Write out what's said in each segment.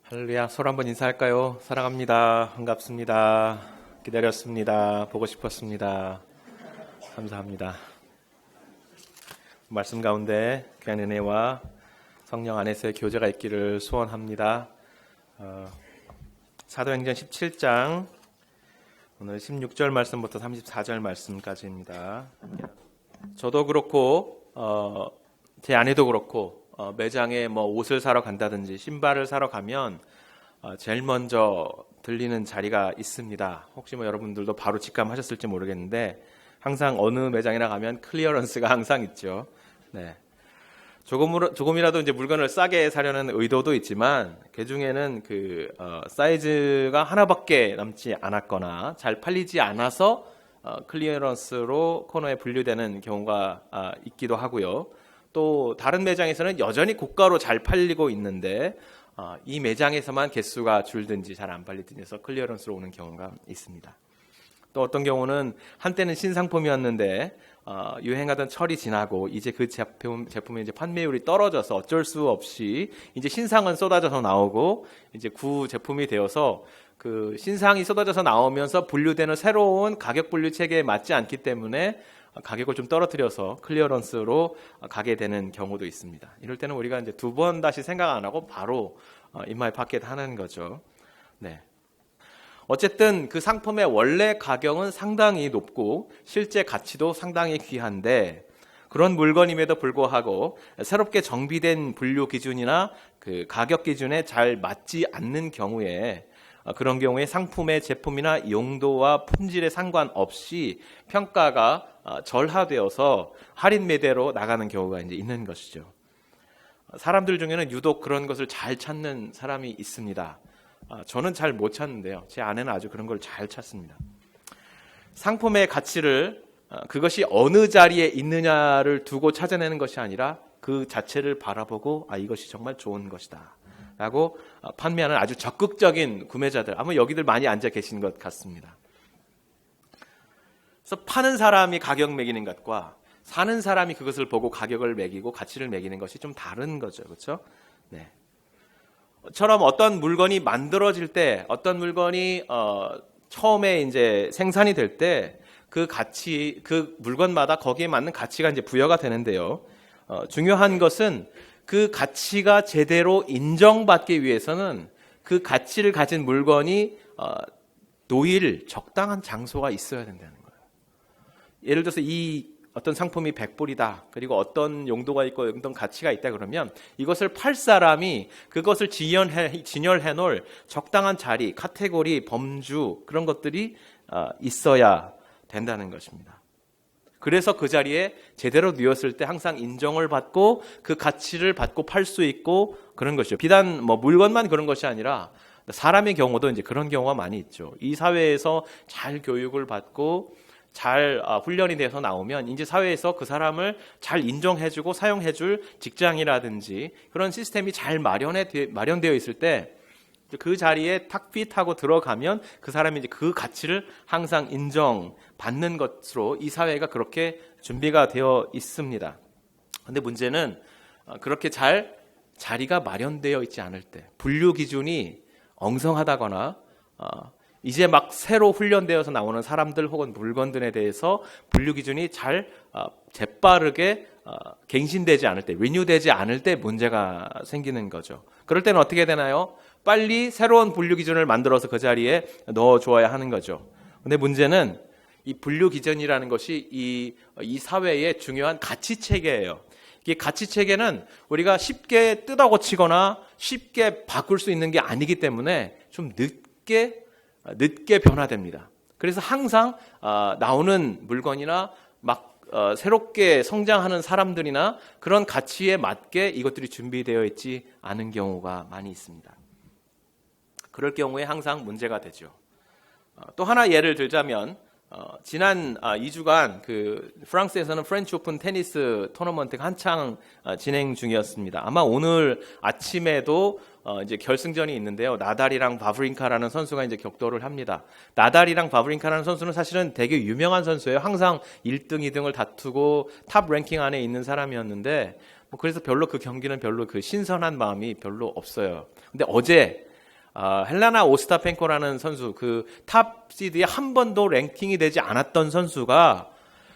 할렐루야, 서로 한번 인사할까요? 사랑합니다. 반갑습니다. 기다렸습니다. 보고 싶었습니다. 감사합니다. 말씀 가운데 귀한 은혜와 성령 안에서의 교제가 있기를 소원합니다. 사도행전 17장 오늘 16절 말씀부터 34절 말씀까지입니다. 저도 그렇고 제 아내도 그렇고 매장에 옷을 사러 간다든지 신발을 사러 가면 제일 먼저 들리는 자리가 있습니다. 혹시 여러분들도 바로 직감하셨을지 모르겠는데 항상 어느 매장이나 가면 클리어런스가 항상 있죠. 네. 조금이라도 이제 물건을 싸게 사려는 의도도 있지만 그 중에는 사이즈가 하나밖에 남지 않았거나 잘 팔리지 않아서 클리어런스로 코너에 분류되는 경우가 있기도 하고요. 또 다른 매장에서는 여전히 고가로 잘 팔리고 있는데 이 매장에서만 개수가 줄든지 잘 안 팔리든지 해서 클리어런스로 오는 경우가 있습니다. 또 어떤 경우는 한때는 신상품이었는데 유행하던 철이 지나고 이제 그 제품의 이제 판매율이 떨어져서 어쩔 수 없이 이제 신상은 쏟아져서 나오고 이제 구 제품이 되어서 그 신상이 쏟아져서 나오면서 분류되는 새로운 가격 분류 체계에 맞지 않기 때문에 가격을 좀 떨어뜨려서 클리어런스로 가게 되는 경우도 있습니다. 이럴 때는 우리가 이제 두 번 다시 생각 안 하고 바로 인마이 파켓 하는 거죠. 네. 어쨌든 그 상품의 원래 가격은 상당히 높고 실제 가치도 상당히 귀한데 그런 물건임에도 불구하고 새롭게 정비된 분류 기준이나 그 가격 기준에 잘 맞지 않는 경우에 그런 경우에 상품의 제품이나 용도와 품질에 상관없이 평가가 절하되어서 할인 매대로 나가는 경우가 이제 있는 것이죠. 사람들 중에는 유독 그런 것을 잘 찾는 사람이 있습니다. 저는 잘 못 찾는데요. 제 아내는 아주 그런 걸 잘 찾습니다. 상품의 가치를 그것이 어느 자리에 있느냐를 두고 찾아내는 것이 아니라 그 자체를 바라보고 이것이 정말 좋은 것이다 라고 판매하는 아주 적극적인 구매자들, 아마 여기들 많이 앉아 계신 것 같습니다. 그래서 파는 사람이 가격 매기는 것과 사는 사람이 그것을 보고 가격을 매기고 가치를 매기는 것이 좀 다른 거죠. 그렇죠? 네. 처럼 어떤 물건이 만들어질 때, 어떤 물건이 처음에 이제 생산이 될 때 그 가치, 그 물건마다 거기에 맞는 가치가 이제 부여가 되는데요. 중요한 것은 그 가치가 제대로 인정받기 위해서는 그 가치를 가진 물건이 놓일 적당한 장소가 있어야 된다는 거예요. 예를 들어서 이 어떤 상품이 100불이다. 그리고 어떤 용도가 있고 어떤 가치가 있다 그러면 이것을 팔 사람이 그것을 진열해 놓을 적당한 자리, 카테고리, 범주 그런 것들이 있어야 된다는 것입니다. 그래서 그 자리에 제대로 놓였을 때 항상 인정을 받고 그 가치를 받고 팔 수 있고 그런 것이죠. 비단 물건만 그런 것이 아니라 사람의 경우도 이제 그런 경우가 많이 있죠. 이 사회에서 잘 교육을 받고 잘 훈련이 돼서 나오면 이제 사회에서 그 사람을 잘 인정해주고 사용해줄 직장이라든지 그런 시스템이 잘 마련되어 있을 때 그 자리에 탁 핏하고 들어가면 그 사람이 이제 그 가치를 항상 인정받는 것으로 이 사회가 그렇게 준비가 되어 있습니다. 그런데 문제는 그렇게 잘 자리가 마련되어 있지 않을 때, 분류 기준이 엉성하다거나 이제 막 새로 훈련되어서 나오는 사람들 혹은 물건들에 대해서 분류 기준이 잘 재빠르게 갱신되지 않을 때, 리뉴되지 않을 때 문제가 생기는 거죠. 그럴 때는 어떻게 되나요? 빨리 새로운 분류 기준을 만들어서 그 자리에 넣어줘야 하는 거죠. 근데 문제는 이 분류 기준이라는 것이 이 사회의 중요한 가치 체계예요. 이 가치 체계는 우리가 쉽게 뜯어고치거나 쉽게 바꿀 수 있는 게 아니기 때문에 좀 늦게 변화됩니다. 그래서 항상 나오는 물건이나 막 새롭게 성장하는 사람들이나 그런 가치에 맞게 이것들이 준비되어 있지 않은 경우가 많이 있습니다. 그럴 경우에 항상 문제가 되죠. 또 하나 예를 들자면 지난 2주간 프랑스에서는 프렌치 오픈 테니스 토너먼트가 한창 진행 중이었습니다. 아마 오늘 아침에도 이제 결승전이 있는데요. 나달이랑 바브린카라는 선수가 이제 격돌을 합니다. 나달이랑 바브린카라는 선수는 사실은 되게 유명한 선수예요. 항상 1등, 2등을 다투고 탑 랭킹 안에 있는 사람이었는데 그래서 별로 그 경기는 별로 그 신선한 마음이 별로 없어요. 근데 어제 헬라나 오스타펜코라는 선수, 그 탑 시드에 한 번도 랭킹이 되지 않았던 선수가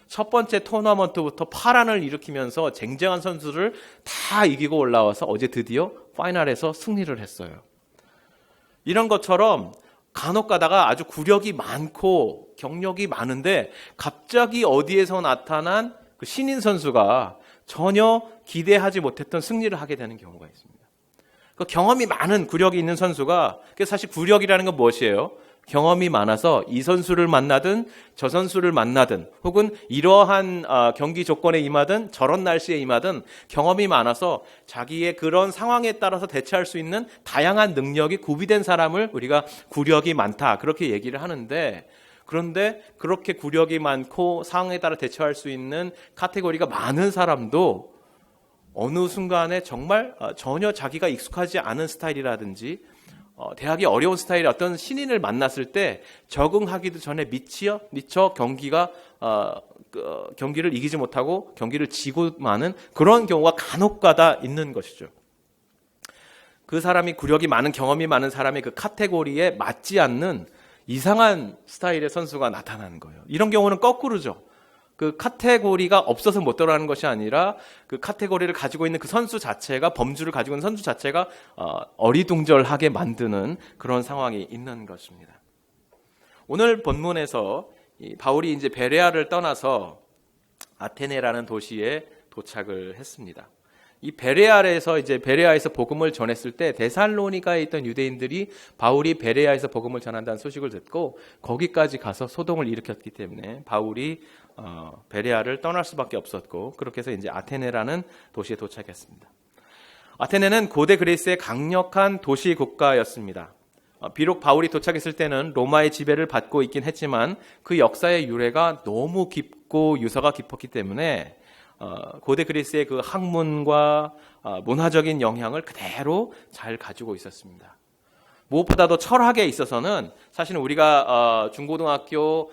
첫 번째 토너먼트부터 파란을 일으키면서 쟁쟁한 선수를 다 이기고 올라와서 어제 드디어 파이널에서 승리를 했어요. 이런 것처럼 간혹 가다가 아주 구력이 많고 경력이 많은데 갑자기 어디에서 나타난 그 신인 선수가 전혀 기대하지 못했던 승리를 하게 되는 경우가 있습니다. 그 경험이 많은 구력이 있는 선수가, 사실 구력이라는 건 무엇이에요? 경험이 많아서 이 선수를 만나든 저 선수를 만나든 혹은 이러한 경기 조건에 임하든 저런 날씨에 임하든 경험이 많아서 자기의 그런 상황에 따라서 대처할 수 있는 다양한 능력이 구비된 사람을 우리가 구력이 많다 그렇게 얘기를 하는데, 그런데 그렇게 구력이 많고 상황에 따라 대처할 수 있는 카테고리가 많은 사람도 어느 순간에 정말 전혀 자기가 익숙하지 않은 스타일이라든지 대학이 어려운 스타일의 어떤 신인을 만났을 때 적응하기도 전에 미처 경기를 이기지 못하고 경기를 지고 마는 그런 경우가 간혹가다 있는 것이죠. 그 사람이 구력이 많은, 경험이 많은 사람의 그 카테고리에 맞지 않는 이상한 스타일의 선수가 나타나는 거예요. 이런 경우는 거꾸로죠. 그 카테고리가 없어서 못 들어가는 것이 아니라 그 카테고리를 가지고 있는 그 선수 자체가, 범주를 가지고 있는 선수 자체가 어리둥절하게 만드는 그런 상황이 있는 것입니다. 오늘 본문에서 바울이 이제 베레아를 떠나서 아테네라는 도시에 도착을 했습니다. 이 베레아에서 복음을 전했을 때 데살로니가에 있던 유대인들이 바울이 베레아에서 복음을 전한다는 소식을 듣고 거기까지 가서 소동을 일으켰기 때문에 바울이 베레아를 떠날 수밖에 없었고, 그렇게 해서 이제 아테네라는 도시에 도착했습니다. 아테네는 고대 그리스의 강력한 도시 국가였습니다. 비록 바울이 도착했을 때는 로마의 지배를 받고 있긴 했지만 그 역사의 유래가 너무 깊고 유서가 깊었기 때문에 고대 그리스의 그 학문과 문화적인 영향을 그대로 잘 가지고 있었습니다. 무엇보다도 철학에 있어서는 사실은 우리가 중고등학교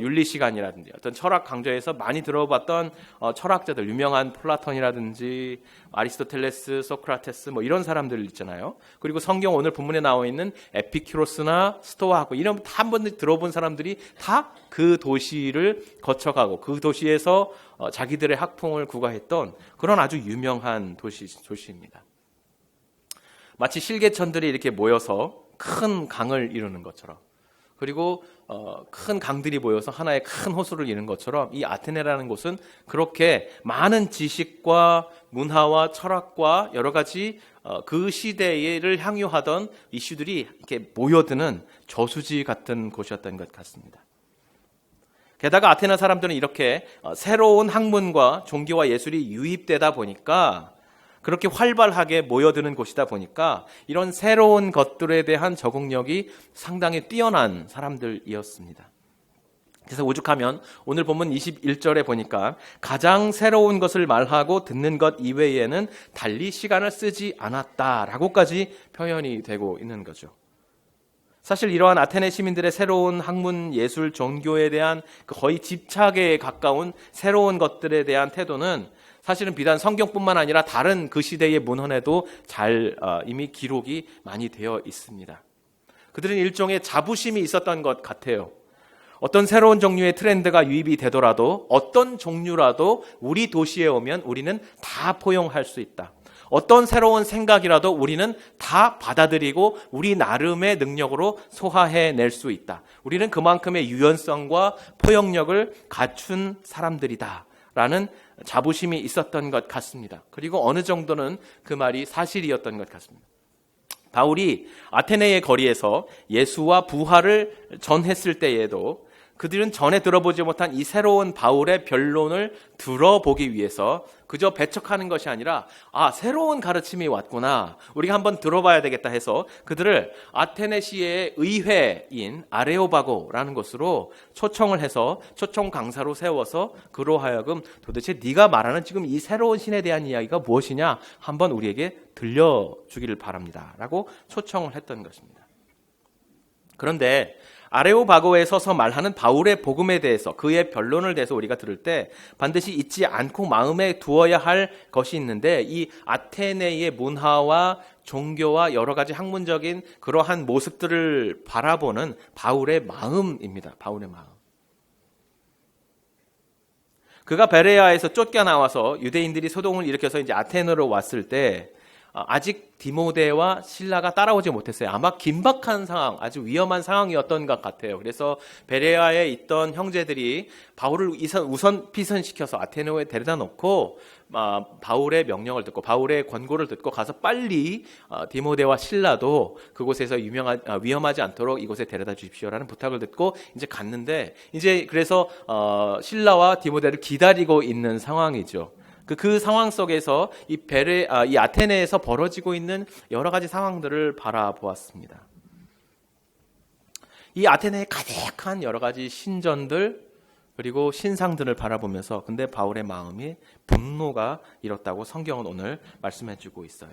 윤리 시간이라든지 어떤 철학 강좌에서 많이 들어봤던 철학자들, 유명한 플라톤이라든지 아리스토텔레스, 소크라테스 이런 사람들 있잖아요. 그리고 성경 오늘 본문에 나와 있는 에피큐로스나 스토아하고 이런 한 번 들어본 사람들이 다 그 도시를 거쳐가고 그 도시에서 자기들의 학풍을 구가했던 그런 아주 유명한 도시입니다. 마치 실개천들이 이렇게 모여서 큰 강을 이루는 것처럼, 그리고 큰 강들이 모여서 하나의 큰 호수를 이루는 것처럼 이 아테네라는 곳은 그렇게 많은 지식과 문화와 철학과 여러 가지 그 시대를 향유하던 이슈들이 이렇게 모여드는 저수지 같은 곳이었던 것 같습니다. 게다가 아테네 사람들은 이렇게 새로운 학문과 종교와 예술이 유입되다 보니까, 그렇게 활발하게 모여드는 곳이다 보니까 이런 새로운 것들에 대한 적응력이 상당히 뛰어난 사람들이었습니다. 그래서 오죽하면 오늘 본문 21절에 보니까 가장 새로운 것을 말하고 듣는 것 이외에는 달리 시간을 쓰지 않았다라고까지 표현이 되고 있는 거죠. 사실 이러한 아테네 시민들의 새로운 학문, 예술, 종교에 대한 거의 집착에 가까운 새로운 것들에 대한 태도는 사실은 비단 성경뿐만 아니라 다른 그 시대의 문헌에도 이미 기록이 많이 되어 있습니다. 그들은 일종의 자부심이 있었던 것 같아요. 어떤 새로운 종류의 트렌드가 유입이 되더라도 어떤 종류라도 우리 도시에 오면 우리는 다 포용할 수 있다. 어떤 새로운 생각이라도 우리는 다 받아들이고 우리 나름의 능력으로 소화해낼 수 있다. 우리는 그만큼의 유연성과 포용력을 갖춘 사람들이다 라는 자부심이 있었던 것 같습니다. 그리고 어느 정도는 그 말이 사실이었던 것 같습니다. 바울이 아테네의 거리에서 예수와 부활을 전했을 때에도 그들은 전에 들어보지 못한 이 새로운 바울의 변론을 들어보기 위해서 그저 배척하는 것이 아니라 새로운 가르침이 왔구나, 우리가 한번 들어봐야 되겠다 해서 그들을 아테네시의 의회인 아레오바고라는 곳으로 초청을 해서 초청 강사로 세워서 그로 하여금 도대체 네가 말하는 지금 이 새로운 신에 대한 이야기가 무엇이냐 한번 우리에게 들려주기를 바랍니다 라고 초청을 했던 것입니다. 그런데 아레오바고에 서서 말하는 바울의 복음에 대해서, 그의 변론을 대해서 우리가 들을 때 반드시 잊지 않고 마음에 두어야 할 것이 있는데, 이 아테네의 문화와 종교와 여러 가지 학문적인 그러한 모습들을 바라보는 바울의 마음입니다. 바울의 마음. 그가 베레아에서 쫓겨나와서 유대인들이 소동을 일으켜서 이제 아테네로 왔을 때 아직 디모데와 실라가 따라오지 못했어요. 아마 긴박한 상황, 아주 위험한 상황이었던 것 같아요. 그래서 베레아에 있던 형제들이 바울을 우선 피선시켜서 아테네에 데려다 놓고 바울의 명령을 듣고 바울의 권고를 듣고 가서 빨리 디모데와 실라도 그곳에서 위험하지 않도록 이곳에 데려다 주십시오라는 부탁을 듣고 이제 갔는데 이제 그래서 실라와 디모데를 기다리고 있는 상황이죠. 그 상황 속에서 이 아테네에서 벌어지고 있는 여러 가지 상황들을 바라보았습니다. 이 아테네에 가득한 여러 가지 신전들 그리고 신상들을 바라보면서 근데 바울의 마음이 분노가 일었다고 성경은 오늘 말씀해주고 있어요.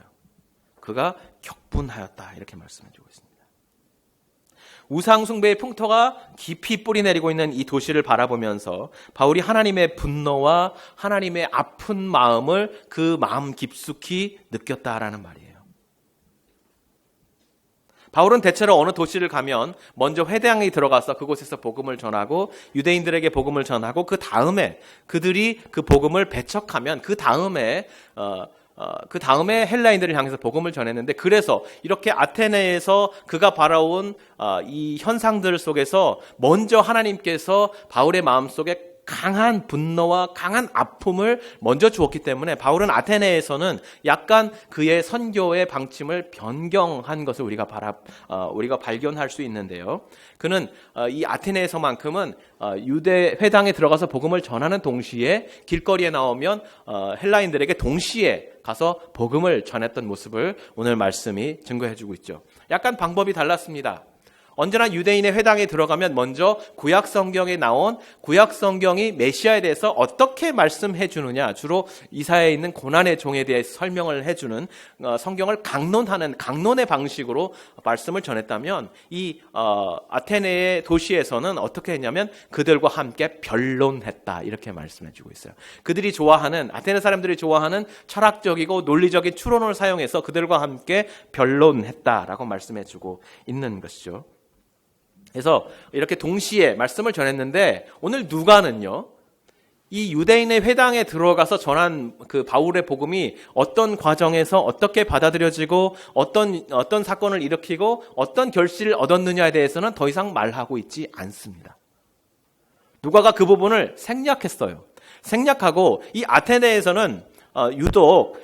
그가 격분하였다 이렇게 말씀해주고 있습니다. 우상 숭배의 풍토가 깊이 뿌리내리고 있는 이 도시를 바라보면서 바울이 하나님의 분노와 하나님의 아픈 마음을 그 마음 깊숙이 느꼈다라는 말이에요. 바울은 대체로 어느 도시를 가면 먼저 회당에 들어가서 그곳에서 복음을 전하고 유대인들에게 복음을 전하고 그 다음에 그들이 그 복음을 배척하면 그 다음에 헬라인들을 향해서 복음을 전했는데 그래서 이렇게 아테네에서 그가 바라온 이 현상들 속에서 먼저 하나님께서 바울의 마음속에 강한 분노와 강한 아픔을 먼저 주었기 때문에 바울은 아테네에서는 약간 그의 선교의 방침을 변경한 것을 우리가 발견할 수 있는데요. 그는 이 아테네에서만큼은 유대 회당에 들어가서 복음을 전하는 동시에 길거리에 나오면 헬라인들에게 동시에 가서 복음을 전했던 모습을 오늘 말씀이 증거해주고 있죠. 약간 방법이 달랐습니다. 언제나 유대인의 회당에 들어가면 먼저 구약 성경에 나온 구약 성경이 메시아에 대해서 어떻게 말씀해 주느냐, 주로 이사야에 있는 고난의 종에 대해서 설명을 해주는 성경을 강론의 방식으로 말씀을 전했다면 이 아테네의 도시에서는 어떻게 했냐면 그들과 함께 변론했다 이렇게 말씀해 주고 있어요. 그들이 좋아하는 아테네 사람들이 좋아하는 철학적이고 논리적인 추론을 사용해서 그들과 함께 변론했다라고 말씀해 주고 있는 것이죠. 그래서 이렇게 동시에 말씀을 전했는데 오늘 누가는요, 이 유대인의 회당에 들어가서 전한 그 바울의 복음이 어떤 과정에서 어떻게 받아들여지고 어떤 사건을 일으키고 어떤 결실을 얻었느냐에 대해서는 더 이상 말하고 있지 않습니다. 누가가 그 부분을 생략했어요. 생략하고 이 아테네에서는 유독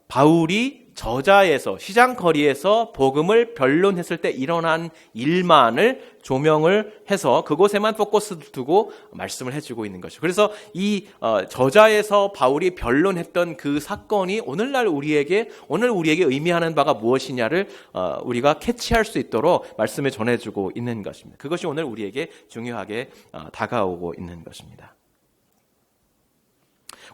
바울이 저자에서 시장거리에서 복음을 변론했을 때 일어난 일만을 조명을 해서 그곳에만 포커스를 두고 말씀을 해주고 있는 것이죠. 그래서 이 저자에서 바울이 변론했던 그 사건이 오늘 우리에게 의미하는 바가 무엇이냐를 우리가 캐치할 수 있도록 말씀을 전해주고 있는 것입니다. 그것이 오늘 우리에게 중요하게 다가오고 있는 것입니다.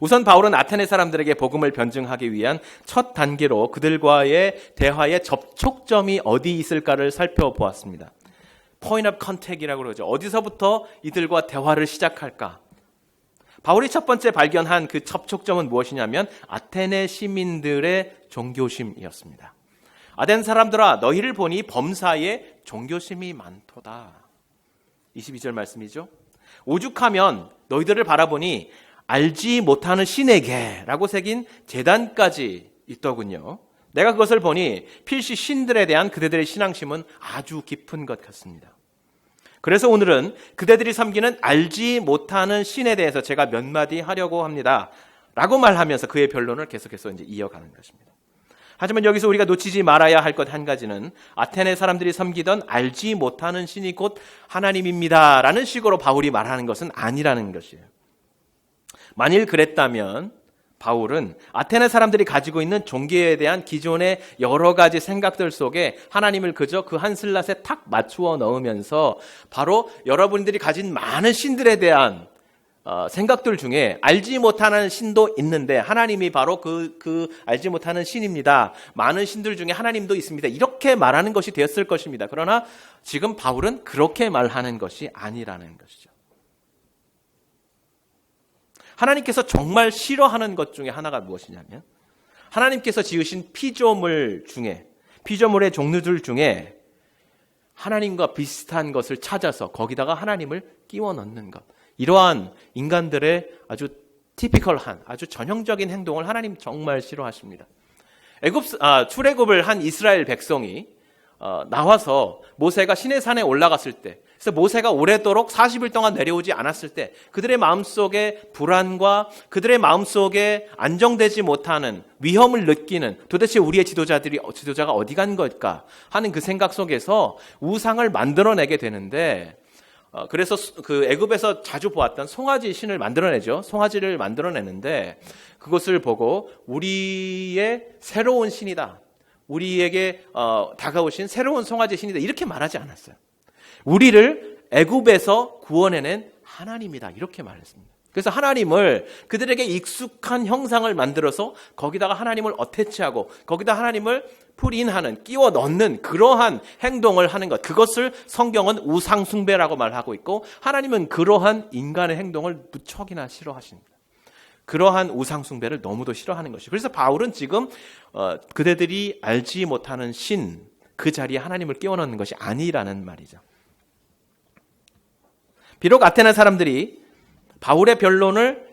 우선 바울은 아테네 사람들에게 복음을 변증하기 위한 첫 단계로 그들과의 대화의 접촉점이 어디 있을까를 살펴보았습니다. Point of contact이라고 그러죠. 어디서부터 이들과 대화를 시작할까? 바울이 첫 번째 발견한 그 접촉점은 무엇이냐면 아테네 시민들의 종교심이었습니다. 아테네 사람들아, 너희를 보니 범사에 종교심이 많도다. 22절 말씀이죠. 오죽하면 너희들을 바라보니 알지 못하는 신에게라고 새긴 제단까지 있더군요. 내가 그것을 보니 필시 신들에 대한 그대들의 신앙심은 아주 깊은 것 같습니다. 그래서 오늘은 그대들이 섬기는 알지 못하는 신에 대해서 제가 몇 마디 하려고 합니다. 라고 말하면서 그의 변론을 계속해서 이제 이어가는 것입니다. 하지만 여기서 우리가 놓치지 말아야 할 것 한 가지는 아테네 사람들이 섬기던 알지 못하는 신이 곧 하나님입니다. 라는 식으로 바울이 말하는 것은 아니라는 것이에요. 만일 그랬다면 바울은 아테네 사람들이 가지고 있는 종교에 대한 기존의 여러 가지 생각들 속에 하나님을 그저 그 한 슬랏에 탁 맞추어 넣으면서 바로 여러분들이 가진 많은 신들에 대한 생각들 중에 알지 못하는 신도 있는데 하나님이 바로 그 알지 못하는 신입니다. 많은 신들 중에 하나님도 있습니다. 이렇게 말하는 것이 되었을 것입니다. 그러나 지금 바울은 그렇게 말하는 것이 아니라는 것이죠. 하나님께서 정말 싫어하는 것 중에 하나가 무엇이냐면 하나님께서 지으신 피조물의 종류들 중에 하나님과 비슷한 것을 찾아서 거기다가 하나님을 끼워 넣는 것. 이러한 인간들의 아주 티피컬한, 아주 전형적인 행동을 하나님 정말 싫어하십니다. 출애굽을 한 이스라엘 백성이 나와서 모세가 시내산에 올라갔을 때, 그래서 모세가 오래도록 40일 동안 내려오지 않았을 때 그들의 마음속에 불안과 그들의 마음속에 안정되지 못하는 위험을 느끼는, 도대체 우리의 지도자가 어디 간 걸까 하는 그 생각 속에서 우상을 만들어내게 되는데, 그래서 그 애굽에서 자주 보았던 송아지 신을 만들어내죠. 송아지를 만들어내는데 그것을 보고 우리의 새로운 신이다, 우리에게 다가오신 새로운 송아지 신이다, 이렇게 말하지 않았어요. 우리를 애굽에서 구원해낸 하나님이다, 이렇게 말했습니다. 그래서 하나님을, 그들에게 익숙한 형상을 만들어서 거기다가 하나님을 어태치하고 거기다 하나님을 풀인하는, 끼워 넣는 그러한 행동을 하는 것, 그것을 성경은 우상 숭배라고 말하고 있고, 하나님은 그러한 인간의 행동을 무척이나 싫어하십니다. 그러한 우상 숭배를 너무도 싫어하는 것이죠. 그래서 바울은 지금 그대들이 알지 못하는 신, 그 자리에 하나님을 끼워 넣는 것이 아니라는 말이죠. 비록 아테네 사람들이 바울의 변론을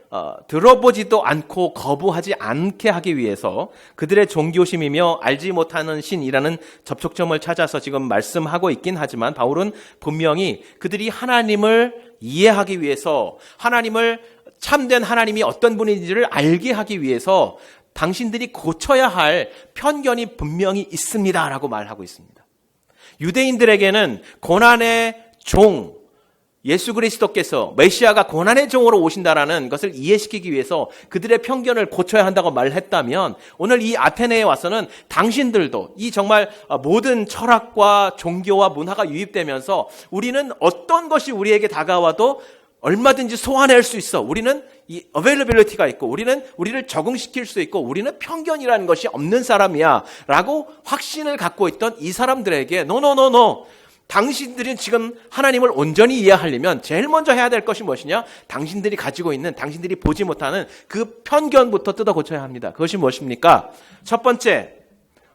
들어보지도 않고 거부하지 않게 하기 위해서 그들의 종교심이며 알지 못하는 신이라는 접촉점을 찾아서 지금 말씀하고 있긴 하지만, 바울은 분명히 그들이 하나님을 이해하기 위해서, 하나님을, 참된 하나님이 어떤 분인지를 알게 하기 위해서 당신들이 고쳐야 할 편견이 분명히 있습니다라고 말하고 있습니다. 유대인들에게는 고난의 종, 예수 그리스도께서, 메시아가 고난의 종으로 오신다라는 것을 이해시키기 위해서 그들의 편견을 고쳐야 한다고 말했다면, 오늘 이 아테네에 와서는 당신들도 이 정말 모든 철학과 종교와 문화가 유입되면서 우리는 어떤 것이 우리에게 다가와도 얼마든지 소화낼 수 있어, 우리는 이 availability가 있고, 우리를 적응시킬 수 있고, 우리는 편견이라는 것이 없는 사람이야 라고 확신을 갖고 있던 이 사람들에게 노, 당신들이 지금 하나님을 온전히 이해하려면 제일 먼저 해야 될 것이 무엇이냐? 당신들이 가지고 있는, 당신들이 보지 못하는 그 편견부터 뜯어 고쳐야 합니다. 그것이 무엇입니까? 첫 번째,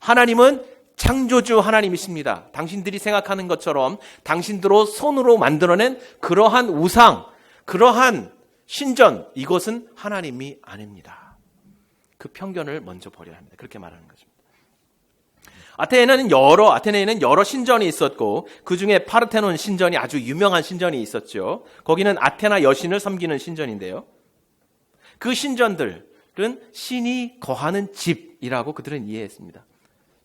하나님은 창조주 하나님이십니다. 당신들이 생각하는 것처럼 당신들로 손으로 만들어낸 그러한 우상, 그러한 신전, 이것은 하나님이 아닙니다. 그 편견을 먼저 버려야 합니다. 그렇게 말하는 것입니다. 아테네에는 여러 신전이 있었고, 그 중에 파르테논 신전이 아주 유명한 신전이 있었죠. 거기는 아테나 여신을 섬기는 신전인데요. 그 신전들은 신이 거하는 집이라고 그들은 이해했습니다.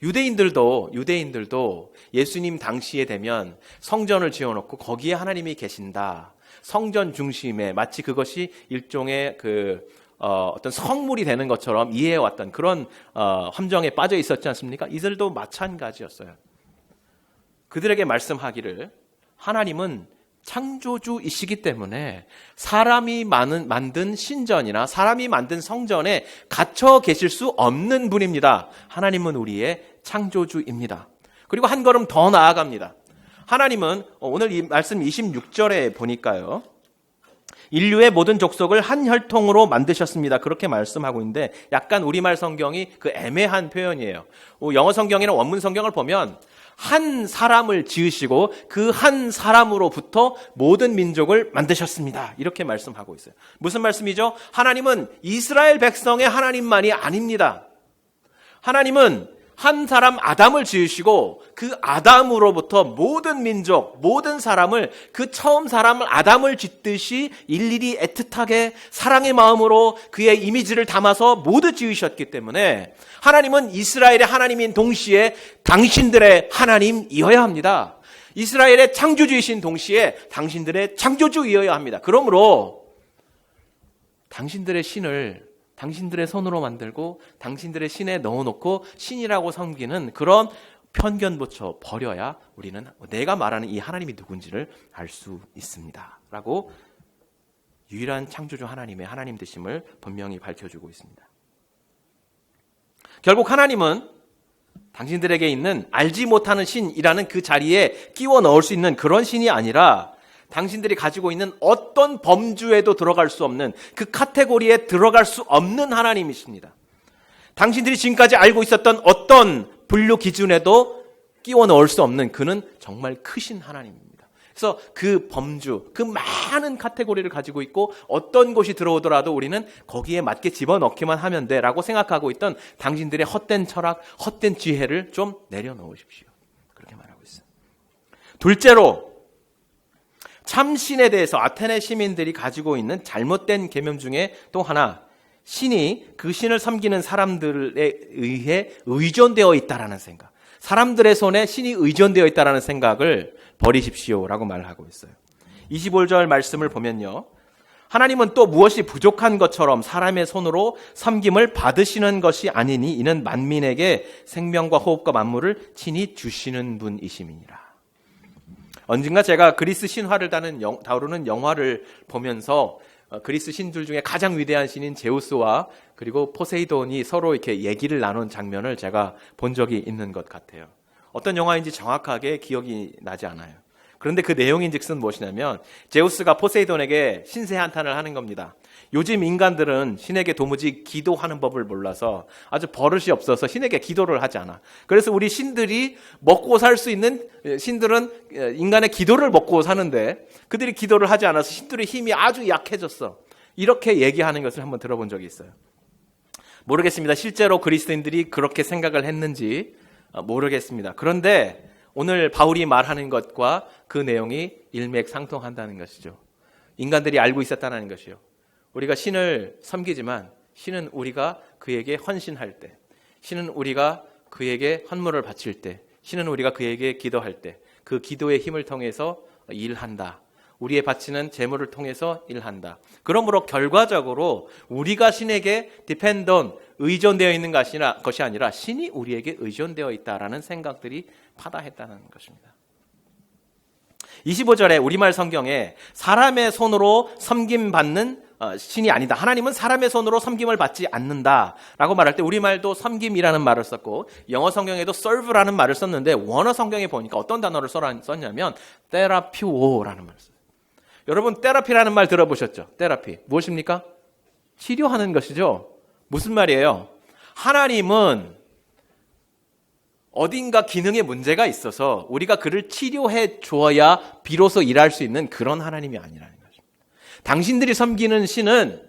유대인들도 예수님 당시에 되면 성전을 지어놓고 거기에 하나님이 계신다, 성전 중심에 마치 그것이 일종의 어떤 성물이 되는 것처럼 이해해왔던 그런 함정에 빠져 있었지 않습니까? 이들도 마찬가지였어요. 그들에게 말씀하기를, 하나님은 창조주이시기 때문에 사람이 만든 신전이나 사람이 만든 성전에 갇혀 계실 수 없는 분입니다. 하나님은 우리의 창조주입니다. 그리고 한 걸음 더 나아갑니다. 하나님은 오늘 이 말씀 26절에 보니까요, 인류의 모든 족속을 한 혈통으로 만드셨습니다, 그렇게 말씀하고 있는데, 약간 우리말 성경이 그 애매한 표현이에요. 영어 성경이나 원문 성경을 보면 한 사람을 지으시고 그 한 사람으로부터 모든 민족을 만드셨습니다, 이렇게 말씀하고 있어요. 무슨 말씀이죠? 하나님은 이스라엘 백성의 하나님만이 아닙니다. 하나님은 한 사람 아담을 지으시고 그 아담으로부터 모든 민족, 모든 사람을, 그 처음 사람 아담을 짓듯이 일일이 애틋하게 사랑의 마음으로 그의 이미지를 담아서 모두 지으셨기 때문에 하나님은 이스라엘의 하나님인 동시에 당신들의 하나님이어야 합니다. 이스라엘의 창조주이신 동시에 당신들의 창조주이어야 합니다. 그러므로 당신들의 신을 당신들의 손으로 만들고 당신들의 신에 넣어놓고 신이라고 섬기는 그런 편견부터 버려야 우리는 내가 말하는 이 하나님이 누군지를 알 수 있습니다 라고 유일한 창조주 하나님의 하나님 되심을 분명히 밝혀주고 있습니다. 결국 하나님은 당신들에게 있는 알지 못하는 신이라는 그 자리에 끼워 넣을 수 있는 그런 신이 아니라, 당신들이 가지고 있는 어떤 범주에도 들어갈 수 없는, 그 카테고리에 들어갈 수 없는 하나님이십니다. 당신들이 지금까지 알고 있었던 어떤 분류 기준에도 끼워 넣을 수 없는 그는 정말 크신 하나님입니다. 그래서 그 범주, 그 많은 카테고리를 가지고 있고 어떤 것이 들어오더라도 우리는 거기에 맞게 집어넣기만 하면 돼라고 생각하고 있던 당신들의 헛된 철학, 헛된 지혜를 좀 내려놓으십시오. 그렇게 말하고 있어요. 둘째로 참 신에 대해서 아테네 시민들이 가지고 있는 잘못된 개념 중에 또 하나, 신이 그 신을 섬기는 사람들에 의해 의존되어 있다라는 생각, 사람들의 손에 신이 의존되어 있다라는 생각을 버리십시오라고 말하고 있어요. 25절 말씀을 보면요, 하나님은 또 무엇이 부족한 것처럼 사람의 손으로 섬김을 받으시는 것이 아니니 이는 만민에게 생명과 호흡과 만물을 친히 주시는 분이심이니라. 언젠가 제가 그리스 신화를 다루는 영화를 보면서 그리스 신들 중에 가장 위대한 신인 제우스와 그리고 포세이돈이 서로 이렇게 얘기를 나눈 장면을 제가 본 적이 있는 것 같아요. 어떤 영화인지 정확하게 기억이 나지 않아요. 그런데 그 내용인즉슨 무엇이냐면 제우스가 포세이돈에게 신세 한탄을 하는 겁니다. 요즘 인간들은 신에게 도무지 기도하는 법을 몰라서 아주 버릇이 없어서 신에게 기도를 하지 않아. 그래서 우리 신들이 먹고 살 수 있는, 신들은 인간의 기도를 먹고 사는데 그들이 기도를 하지 않아서 신들의 힘이 아주 약해졌어. 이렇게 얘기하는 것을 한번 들어본 적이 있어요. 모르겠습니다. 실제로 그리스도인들이 그렇게 생각을 했는지 모르겠습니다. 그런데 오늘 바울이 말하는 것과 그 내용이 일맥상통한다는 것이죠. 인간들이 알고 있었다는 것이요. 우리가 신을 섬기지만 신은 우리가 그에게 헌신할 때, 신은 우리가 그에게 헌물을 바칠 때, 신은 우리가 그에게 기도할 때 그 기도의 힘을 통해서 일한다. 우리의 바치는 재물을 통해서 일한다. 그러므로 결과적으로 우리가 신에게 depend on, 의존되어 있는 것이 아니라 신이 우리에게 의존되어 있다라는 생각들이 파다했다는 것입니다. 25절에 우리말 성경에 사람의 손으로 섬김받는 신이 아니다. 하나님은 사람의 손으로 섬김을 받지 않는다라고 말할 때 우리말도 섬김이라는 말을 썼고 영어 성경에도 serve라는 말을 썼는데 원어 성경에 보니까 어떤 단어를 썼냐면 테라피오라는 말을 썼어요. 여러분 테라피라는 말 들어보셨죠? 테라피. 무엇입니까? 치료하는 것이죠. 무슨 말이에요? 하나님은 어딘가 기능에 문제가 있어서 우리가 그를 치료해 주어야 비로소 일할 수 있는 그런 하나님이 아니라는 것입니다. 당신들이 섬기는 신은,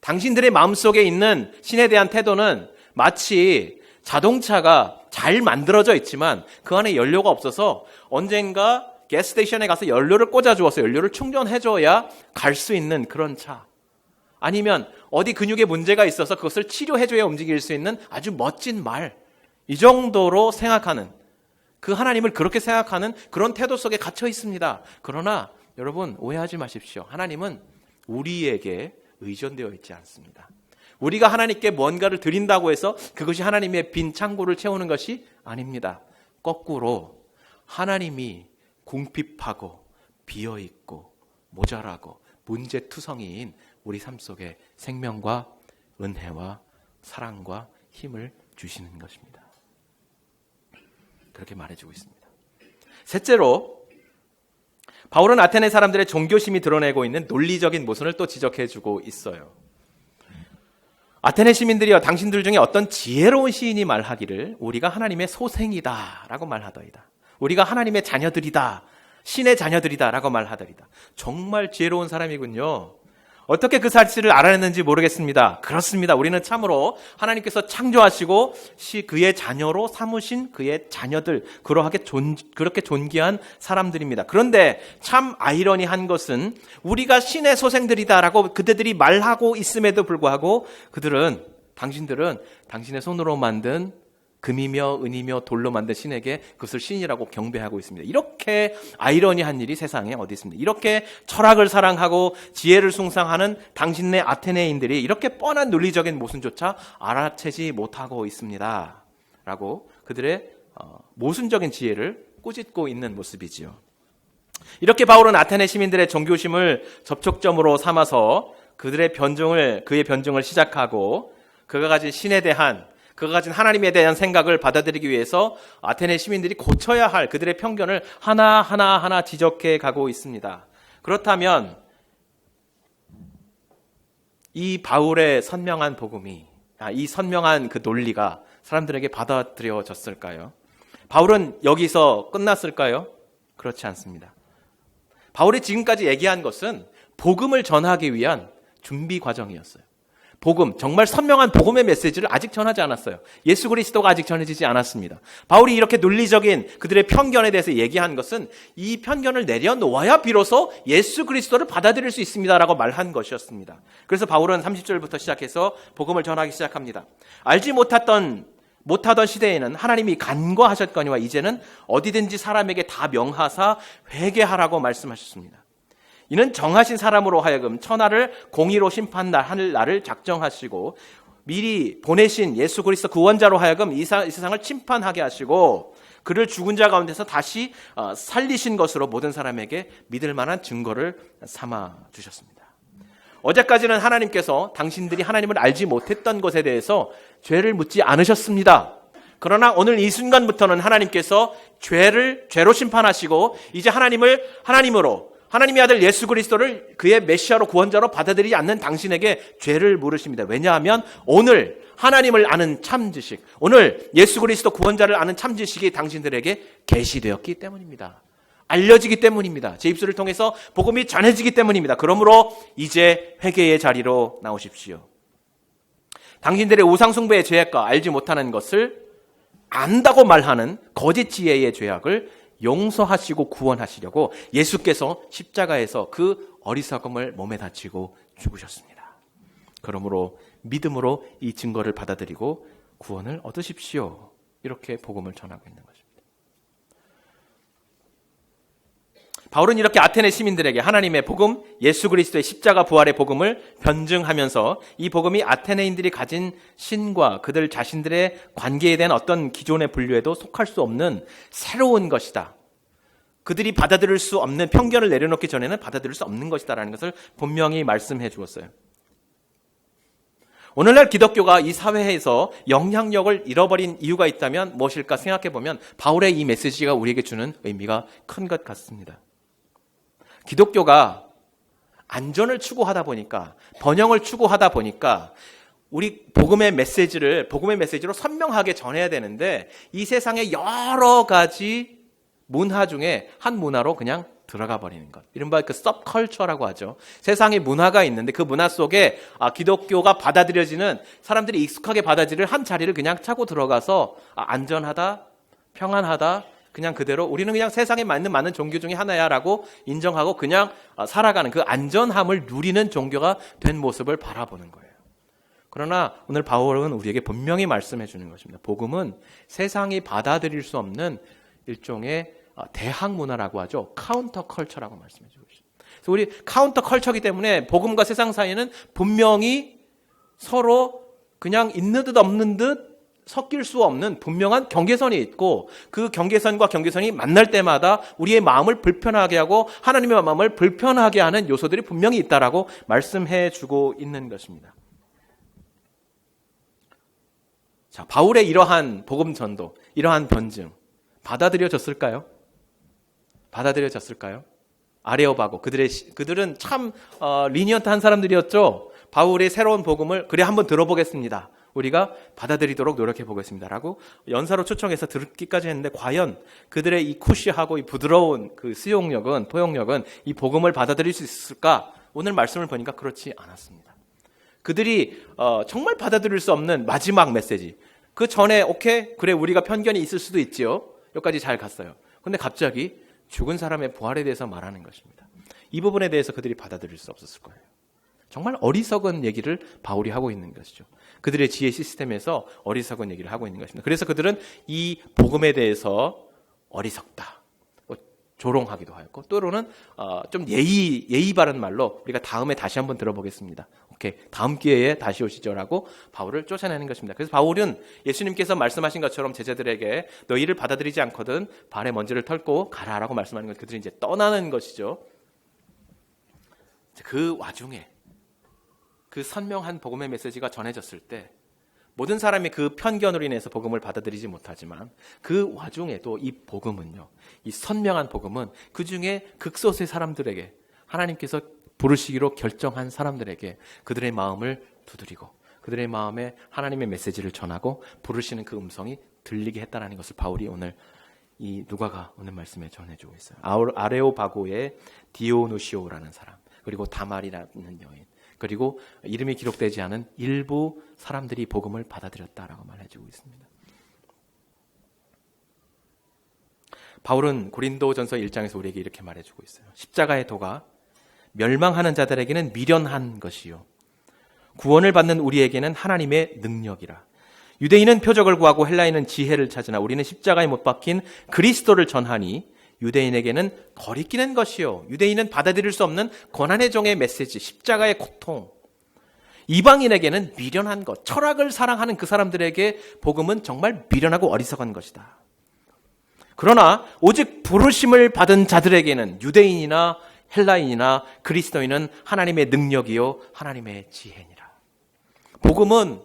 당신들의 마음속에 있는 신에 대한 태도는 마치 자동차가 잘 만들어져 있지만 그 안에 연료가 없어서 언젠가 가스스테이션에 가서 연료를 꽂아주어서 연료를 충전해줘야 갈 수 있는 그런 차. 아니면 어디 근육에 문제가 있어서 그것을 치료해줘야 움직일 수 있는 아주 멋진 말. 이 정도로 생각하는, 그 하나님을 그렇게 생각하는 그런 태도 속에 갇혀 있습니다. 그러나 여러분 오해하지 마십시오. 하나님은 우리에게 의존되어 있지 않습니다. 우리가 하나님께 뭔가를 드린다고 해서 그것이 하나님의 빈 창고를 채우는 것이 아닙니다. 거꾸로 하나님이 궁핍하고 비어있고 모자라고 문제투성이인 우리 삶 속에 생명과 은혜와 사랑과 힘을 주시는 것입니다. 그렇게 말해주고 있습니다. 셋째로 바울은 아테네 사람들의 종교심이 드러내고 있는 논리적인 모순을 또 지적해주고 있어요. 아테네 시민들이여 당신들 중에 어떤 지혜로운 시인이 말하기를 우리가 하나님의 소생이다 라고 말하더이다. 우리가 하나님의 자녀들이다. 신의 자녀들이다 라고 말하더이다. 정말 지혜로운 사람이군요. 어떻게 그 사실을 알아냈는지 모르겠습니다. 그렇습니다. 우리는 참으로 하나님께서 창조하시고 그의 자녀로 삼으신 그의 자녀들, 그렇게 존귀한 사람들입니다. 그런데 참 아이러니한 것은 우리가 신의 소생들이다라고 그들이 말하고 있음에도 불구하고 당신들은 당신의 손으로 만든 금이며 은이며 돌로 만든 신에게 그것을 신이라고 경배하고 있습니다. 이렇게 아이러니한 일이 세상에 어디 있습니다. 이렇게 철학을 사랑하고 지혜를 숭상하는 당신네 아테네인들이 이렇게 뻔한 논리적인 모순조차 알아채지 못하고 있습니다. 라고 그들의 모순적인 지혜를 꾸짖고 있는 모습이지요. 이렇게 바울은 아테네 시민들의 종교심을 접촉점으로 삼아서 그의 변증을 시작하고 그가 가진 신에 대한, 그가 가진 하나님에 대한 생각을 받아들이기 위해서 아테네 시민들이 고쳐야 할 그들의 편견을 하나하나 지적해 가고 있습니다. 그렇다면 이 바울의 선명한 복음이 이 선명한 그 논리가 사람들에게 받아들여졌을까요? 바울은 여기서 끝났을까요? 그렇지 않습니다. 바울이 지금까지 얘기한 것은 복음을 전하기 위한 준비 과정이었어요. 복음, 정말 선명한 복음의 메시지를 아직 전하지 않았어요. 예수 그리스도가 아직 전해지지 않았습니다. 바울이 이렇게 논리적인 그들의 편견에 대해서 얘기한 것은 이 편견을 내려놓아야 비로소 예수 그리스도를 받아들일 수 있습니다라고 말한 것이었습니다. 그래서 바울은 30절부터 시작해서 복음을 전하기 시작합니다. 알지 못하던 시대에는 하나님이 간과하셨거니와 이제는 어디든지 사람에게 다 명하사 회개하라고 말씀하셨습니다. 이는 정하신 사람으로 하여금 천하를 공의로 심판할 날을 작정하시고 미리 보내신 예수 그리스도 구원자로 하여금 이 세상을 심판하게 하시고 그를 죽은 자 가운데서 다시 살리신 것으로 모든 사람에게 믿을 만한 증거를 삼아 주셨습니다. 어제까지는 하나님께서 당신들이 하나님을 알지 못했던 것에 대해서 죄를 묻지 않으셨습니다. 그러나 오늘 이 순간부터는 하나님께서 죄로 심판하시고 이제 하나님을 하나님의 아들 예수 그리스도를 그의 메시아로 구원자로 받아들이지 않는 당신에게 죄를 물으십니다. 왜냐하면 오늘 하나님을 아는 참 지식, 오늘 예수 그리스도 구원자를 아는 참 지식이 당신들에게 계시되었기 때문입니다. 알려지기 때문입니다. 제 입술을 통해서 복음이 전해지기 때문입니다. 그러므로 이제 회개의 자리로 나오십시오. 당신들의 우상 숭배의 죄악과 알지 못하는 것을 안다고 말하는 거짓 지혜의 죄악을 용서하시고 구원하시려고 예수께서 십자가에서 그 어리석음을 몸에 다치고 죽으셨습니다. 그러므로 믿음으로 이 증거를 받아들이고 구원을 얻으십시오. 이렇게 복음을 전하고 있는 것입니다. 바울은 이렇게 아테네 시민들에게 하나님의 복음, 예수 그리스도의 십자가 부활의 복음을 변증하면서 이 복음이 아테네인들이 가진 신과 그들 자신들의 관계에 대한 어떤 기존의 분류에도 속할 수 없는 새로운 것이다. 그들이 받아들일 수 없는 편견을 내려놓기 전에는 받아들일 수 없는 것이다라는 것을 분명히 말씀해 주었어요. 오늘날 기독교가 이 사회에서 영향력을 잃어버린 이유가 있다면 무엇일까 생각해 보면 바울의 이 메시지가 우리에게 주는 의미가 큰 것 같습니다. 기독교가 안전을 추구하다 보니까, 번영을 추구하다 보니까 우리 복음의 메시지로 선명하게 전해야 되는데 이 세상의 여러 가지 문화 중에 한 문화로 그냥 들어가 버리는 것. 이른바 그 서브컬처라고 하죠. 세상에 문화가 있는데 그 문화 속에 기독교가 받아들여지는, 사람들이 익숙하게 받아들일 한 자리를 그냥 차고 들어가서 안전하다, 평안하다, 그냥 그대로 우리는 그냥 세상에 맞는 많은 종교 중에 하나야라고 인정하고 그냥 살아가는 그 안전함을 누리는 종교가 된 모습을 바라보는 거예요. 그러나 오늘 바울은 우리에게 분명히 말씀해 주는 것입니다. 복음은 세상이 받아들일 수 없는 일종의 대항 문화라고 하죠. 카운터 컬처라고 말씀해 주고 있습니다. 그래서 우리 카운터 컬처이기 때문에 복음과 세상 사이에는 분명히 서로 그냥 있는 듯 없는 듯 섞일 수 없는 분명한 경계선이 있고 그 경계선과 경계선이 만날 때마다 우리의 마음을 불편하게 하고 하나님의 마음을 불편하게 하는 요소들이 분명히 있다라고 말씀해 주고 있는 것입니다. 자, 바울의 이러한 복음 전도, 이러한 변증 받아들여졌을까요? 받아들여졌을까요? 아레오바고 그들은 참 리니언트한 사람들이었죠. 바울의 새로운 복음을 그래 한번 들어보겠습니다. 우리가 받아들이도록 노력해 보겠습니다라고 연사로 초청해서 듣기까지 했는데 과연 그들의 이 쿠시하고 이 부드러운 그 포용력은 이 복음을 받아들일 수 있을까? 오늘 말씀을 보니까 그렇지 않았습니다. 그들이 정말 받아들일 수 없는 마지막 메시지. 그 전에 오케이 그래 우리가 편견이 있을 수도 있지요. 여기까지 잘 갔어요. 그런데 갑자기 죽은 사람의 부활에 대해서 말하는 것입니다. 이 부분에 대해서 그들이 받아들일 수 없었을 거예요. 정말 어리석은 얘기를 바울이 하고 있는 것이죠. 그들의 지혜 시스템에서 어리석은 얘기를 하고 있는 것입니다. 그래서 그들은 이 복음에 대해서 어리석다, 조롱하기도 하였고, 또는 좀 예의 바른 말로 우리가 다음에 다시 한번 들어보겠습니다. 오케이, 다음 기회에 다시 오시죠라고 바울을 쫓아내는 것입니다. 그래서 바울은 예수님께서 말씀하신 것처럼 제자들에게 너희를 받아들이지 않거든 발에 먼지를 털고 가라라고 말씀하는 것, 그들이 이제 떠나는 것이죠. 그 와중에 그 선명한 복음의 메시지가 전해졌을 때 모든 사람이 그 편견으로 인해서 복음을 받아들이지 못하지만 그 와중에도 이 복음은요, 이 선명한 복음은 그 중에 극소수의 사람들에게 하나님께서 부르시기로 결정한 사람들에게 그들의 마음을 두드리고 그들의 마음에 하나님의 메시지를 전하고 부르시는 그 음성이 들리게 했다는 것을 바울이 오늘 이 누가가 오늘 말씀에 전해주고 있어요. 아레오바고의 디오누시오라는 사람, 그리고 다말이라는 여인, 그리고 이름이 기록되지 않은 일부 사람들이 복음을 받아들였다라고 말해주고 있습니다. 바울은 고린도전서 1장에서 우리에게 이렇게 말해주고 있어요. 십자가의 도가 멸망하는 자들에게는 미련한 것이요 구원을 받는 우리에게는 하나님의 능력이라. 유대인은 표적을 구하고 헬라인은 지혜를 찾으나 우리는 십자가에 못 박힌 그리스도를 전하니 유대인에게는 거리끼는 것이요 유대인은 받아들일 수 없는 고난의 종의 메시지, 십자가의 고통. 이방인에게는 미련한 것, 철학을 사랑하는 그 사람들에게 복음은 정말 미련하고 어리석은 것이다. 그러나 오직 부르심을 받은 자들에게는 유대인이나 헬라인이나 그리스도인은 하나님의 능력이요 하나님의 지혜니라. 복음은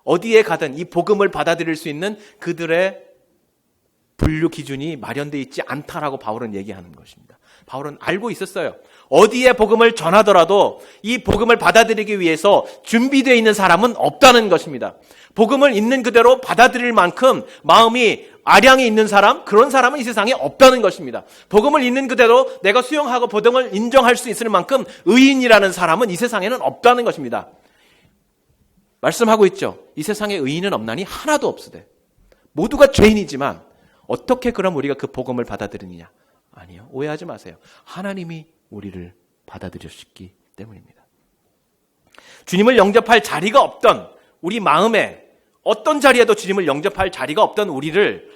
어디에 가든 이 복음을 받아들일 수 있는 그들의 분류 기준이 마련되어 있지 않다라고 바울은 얘기하는 것입니다. 바울은 알고 있었어요. 어디에 복음을 전하더라도 이 복음을 받아들이기 위해서 준비되어 있는 사람은 없다는 것입니다. 복음을 있는 그대로 받아들일 만큼 마음이 아량이 있는 사람, 그런 사람은 이 세상에 없다는 것입니다. 복음을 있는 그대로 내가 수용하고 복음을 인정할 수 있을 만큼 의인이라는 사람은 이 세상에는 없다는 것입니다. 말씀하고 있죠. 이 세상에 의인은 없나니 하나도 없으되. 모두가 죄인이지만 어떻게 그럼 우리가 그 복음을 받아들이느냐? 아니요. 오해하지 마세요. 하나님이 우리를 받아들였기 때문입니다. 주님을 영접할 자리가 없던 우리 마음에 어떤 자리에도 주님을 영접할 자리가 없던 우리를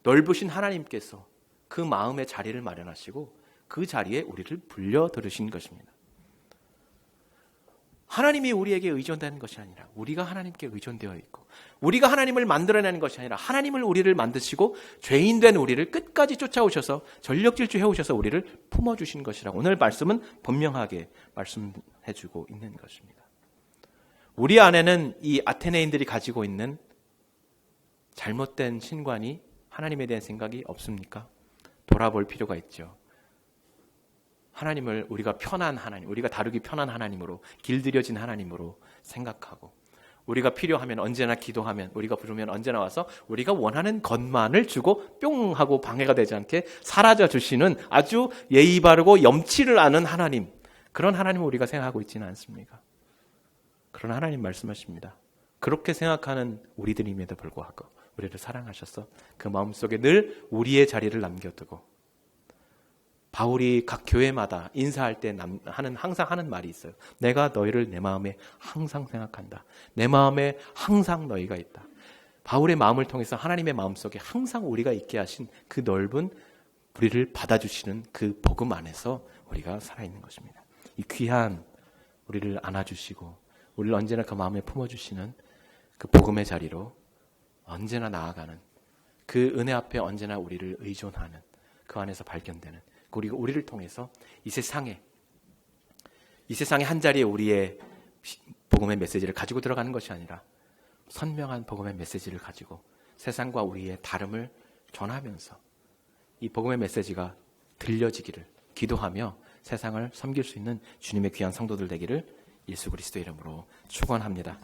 넓으신 하나님께서 그 마음의 자리를 마련하시고 그 자리에 우리를 불려들으신 것입니다. 하나님이 우리에게 의존되는 것이 아니라 우리가 하나님께 의존되어 있고 우리가 하나님을 만들어내는 것이 아니라 하나님을 우리를 만드시고 죄인된 우리를 끝까지 쫓아오셔서 전력질주 해오셔서 우리를 품어주신 것이라고 오늘 말씀은 분명하게 말씀해주고 있는 것입니다. 우리 안에는 이 아테네인들이 가지고 있는 잘못된 신관이 하나님에 대한 생각이 없습니까? 돌아볼 필요가 있죠. 하나님을 우리가 편한 하나님, 우리가 다루기 편한 하나님으로 길들여진 하나님으로 생각하고 우리가 필요하면 언제나 기도하면 우리가 부르면 언제나 와서 우리가 원하는 것만을 주고 뿅 하고 방해가 되지 않게 사라져 주시는 아주 예의 바르고 염치를 아는 하나님, 그런 하나님을 우리가 생각하고 있지는 않습니까? 그런 하나님 말씀하십니다. 그렇게 생각하는 우리들임에도 불구하고 우리를 사랑하셔서 그 마음속에 늘 우리의 자리를 남겨두고 바울이 각 교회마다 인사할 때 항상 하는 말이 있어요. 내가 너희를 내 마음에 항상 생각한다. 내 마음에 항상 너희가 있다. 바울의 마음을 통해서 하나님의 마음속에 항상 우리가 있게 하신 그 넓은 우리를 받아주시는 그 복음 안에서 우리가 살아있는 것입니다. 이 귀한 우리를 안아주시고 우리를 언제나 그 마음에 품어주시는 그 복음의 자리로 언제나 나아가는 그 은혜 앞에 언제나 우리를 의존하는 그 안에서 발견되는 그리고 우리를 통해서 이 세상에 한 자리에 우리의 복음의 메시지를 가지고 들어가는 것이 아니라 선명한 복음의 메시지를 가지고 세상과 우리의 다름을 전하면서 이 복음의 메시지가 들려지기를 기도하며 세상을 섬길 수 있는 주님의 귀한 성도들 되기를 예수 그리스도의 이름으로 축원합니다.